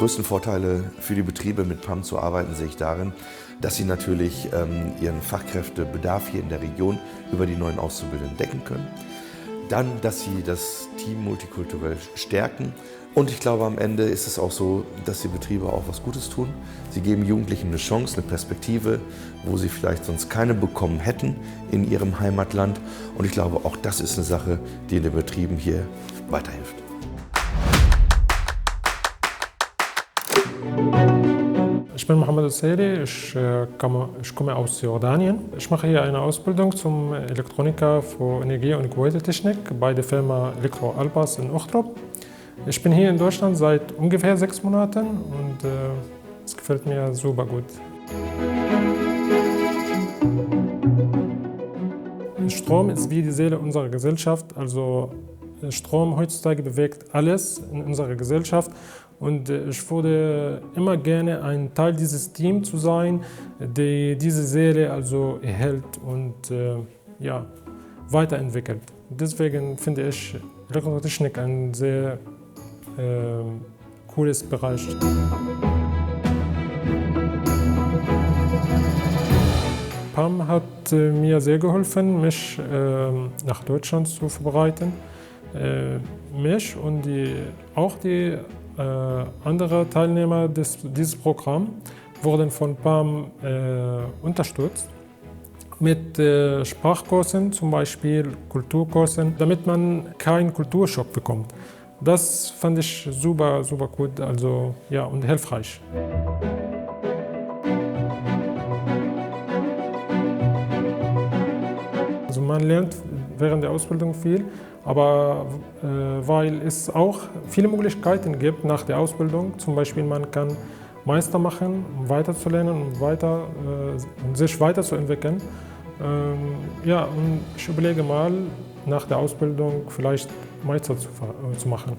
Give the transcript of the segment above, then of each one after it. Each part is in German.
größten Vorteile für die Betriebe, mit PAM zu arbeiten, sehe ich darin, dass sie natürlich ihren Fachkräftebedarf hier in der Region über die neuen Auszubildenden decken können. Dann, dass sie das Team multikulturell stärken. Und ich glaube, am Ende ist es auch so, dass die Betriebe auch was Gutes tun. Sie geben Jugendlichen eine Chance, eine Perspektive, wo sie vielleicht sonst keine bekommen hätten in ihrem Heimatland. Und ich glaube, auch das ist eine Sache, die in den Betrieben hier weiterhilft. Ich bin Mohammed Al-Seri, ich komme aus Jordanien. Ich mache hier eine Ausbildung zum Elektroniker für Energie- und Gebäudetechnik bei der Firma Elektro Albas in Uchtrup. Ich bin hier in Deutschland seit ungefähr 6 Monaten und es gefällt mir super gut. Strom ist wie die Seele unserer Gesellschaft. Also Strom heutzutage bewegt alles in unserer Gesellschaft und ich würde immer gerne ein Teil dieses Teams zu sein, die diese Seele also erhält und ja, weiterentwickelt. Deswegen finde ich Elektrotechnik ein sehr cooles Bereich. PAM hat mir sehr geholfen, mich nach Deutschland zu vorbereiten. Mich und auch die anderen Teilnehmer dieses Programms wurden von PAM unterstützt. Mit Sprachkursen, zum Beispiel Kulturkursen, damit man keinen Kulturschock bekommt. Das fand ich super, super gut, also, ja, und hilfreich. Also man lernt während der Ausbildung viel, aber weil es auch viele Möglichkeiten gibt nach der Ausbildung, zum Beispiel man kann Meister machen, um weiterzulernen und sich weiterzuentwickeln. Ja, und ich überlege mal, nach der Ausbildung vielleicht Meister zu machen.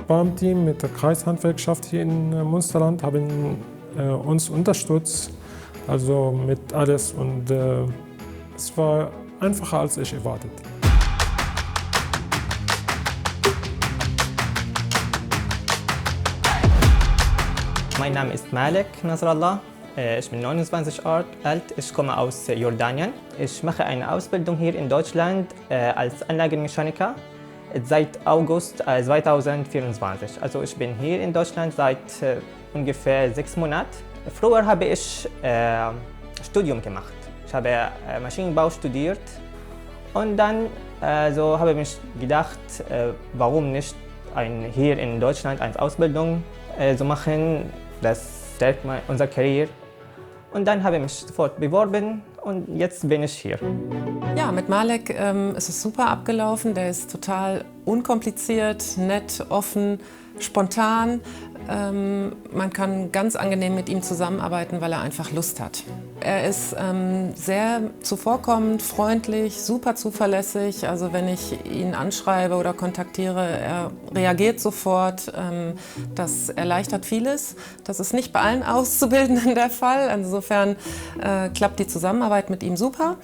Beim Team mit der Kreishandwerkschaft hier in Münsterland haben uns unterstützt, also mit alles, und es war einfacher als ich erwartet. Mein Name ist Malek Nasrallah. Ich bin 29 Jahre alt, ich komme aus Jordanien. Ich mache eine Ausbildung hier in Deutschland als Anlagenmechaniker seit August 2024. Also ich bin hier in Deutschland seit ungefähr 6 Monaten. Früher habe ich Studium gemacht. Ich habe Maschinenbau studiert und dann so habe ich mich gedacht, warum nicht hier in Deutschland eine Ausbildung zu machen. Das stärkt unsere Karriere. Und dann habe ich mich sofort beworben und jetzt bin ich hier. Ja, mit Malek ist es super abgelaufen. Der ist total unkompliziert, nett, offen, spontan. Man kann ganz angenehm mit ihm zusammenarbeiten, weil er einfach Lust hat. Er ist sehr zuvorkommend, freundlich, super zuverlässig. Also wenn ich ihn anschreibe oder kontaktiere, er reagiert sofort. Das erleichtert vieles. Das ist nicht bei allen Auszubildenden der Fall. Insofern klappt die Zusammenarbeit mit ihm super.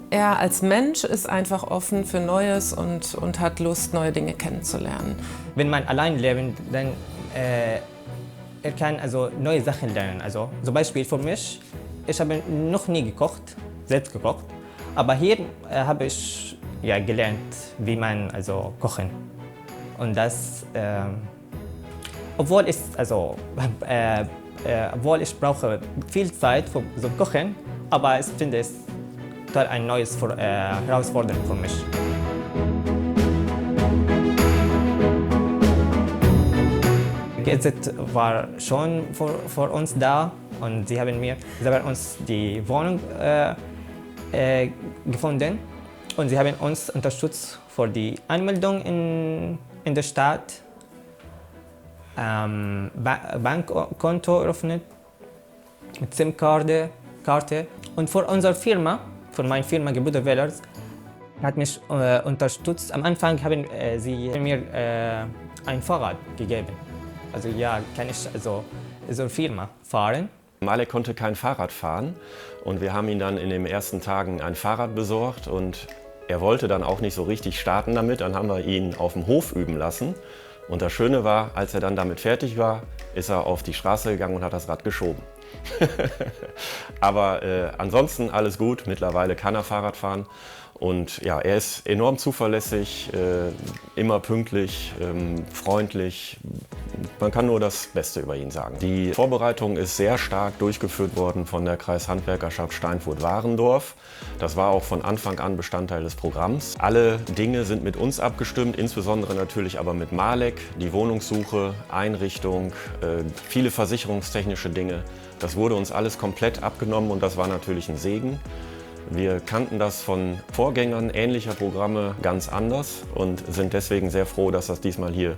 Er als Mensch ist einfach offen für Neues und hat Lust, neue Dinge kennenzulernen. Wenn man allein lebt, dann er kann also neue Sachen lernen. Also zum Beispiel für mich, ich habe noch nie gekocht, selbst gekocht, aber hier habe ich ja, gelernt, wie man also kochen. Und das, obwohl ich brauche viel Zeit für so Kochen, aber ich finde es total eine neue Herausforderung für mich. GZ war schon für uns da und sie haben uns die Wohnung gefunden und sie haben uns unterstützt für die Anmeldung in der Stadt, Bankkonto eröffnet mit SIM-Karte und für unsere Firma, für meine Firma Gebäude Wählers, hat mich unterstützt. Am Anfang haben sie mir ein Fahrrad gegeben. Also ja, kann ich also zur Firma fahren. Malek konnte kein Fahrrad fahren und wir haben ihm dann in den ersten Tagen ein Fahrrad besorgt und Er wollte dann auch nicht so richtig starten damit, dann haben wir ihn auf dem Hof üben lassen. Und das Schöne war, als er dann damit fertig war, ist er auf die Straße gegangen und hat das Rad geschoben. Aber ansonsten alles gut, mittlerweile kann er Fahrrad fahren. Und ja, er ist enorm zuverlässig, immer pünktlich, freundlich. Man kann nur das Beste über ihn sagen. Die Vorbereitung ist sehr stark durchgeführt worden von der Kreishandwerkerschaft Steinfurt-Warendorf. Das war auch von Anfang an Bestandteil des Programms. Alle Dinge sind mit uns abgestimmt, insbesondere natürlich aber mit Malek. Die Wohnungssuche, Einrichtung, viele versicherungstechnische Dinge. Das wurde uns alles komplett abgenommen und das war natürlich ein Segen. Wir kannten das von Vorgängern ähnlicher Programme ganz anders und sind deswegen sehr froh, dass das diesmal hier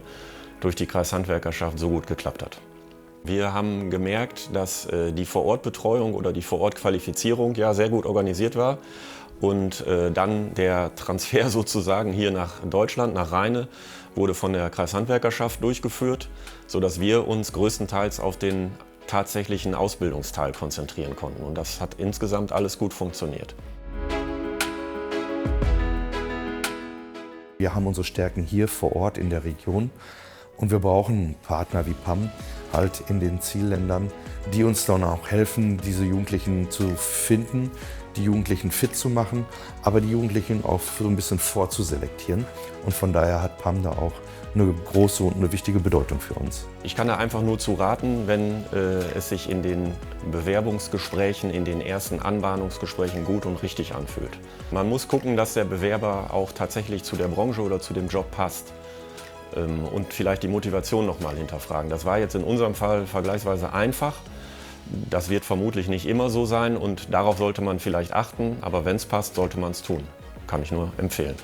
durch die Kreishandwerkerschaft so gut geklappt hat. Wir haben gemerkt, dass die Vorortbetreuung oder die Vorortqualifizierung ja sehr gut organisiert war und dann der Transfer sozusagen hier nach Deutschland, nach Rheine, wurde von der Kreishandwerkerschaft durchgeführt, sodass wir uns größtenteils auf den tatsächlichen Ausbildungsteil konzentrieren konnten. Und das hat insgesamt alles gut funktioniert. Wir haben unsere Stärken hier vor Ort in der Region und wir brauchen Partner wie PAM halt in den Zielländern, die uns dann auch helfen, diese Jugendlichen zu finden, die Jugendlichen fit zu machen, aber die Jugendlichen auch so ein bisschen vorzuselektieren. Und von daher hat PAM da auch eine große und eine wichtige Bedeutung für uns. Ich kann da einfach nur zu raten, wenn es sich in den Bewerbungsgesprächen, in den ersten Anbahnungsgesprächen gut und richtig anfühlt. Man muss gucken, dass der Bewerber auch tatsächlich zu der Branche oder zu dem Job passt. Und vielleicht die Motivation nochmal hinterfragen. Das war jetzt in unserem Fall vergleichsweise einfach. Das wird vermutlich nicht immer so sein und darauf sollte man vielleicht achten, aber wenn es passt, sollte man es tun. Kann ich nur empfehlen.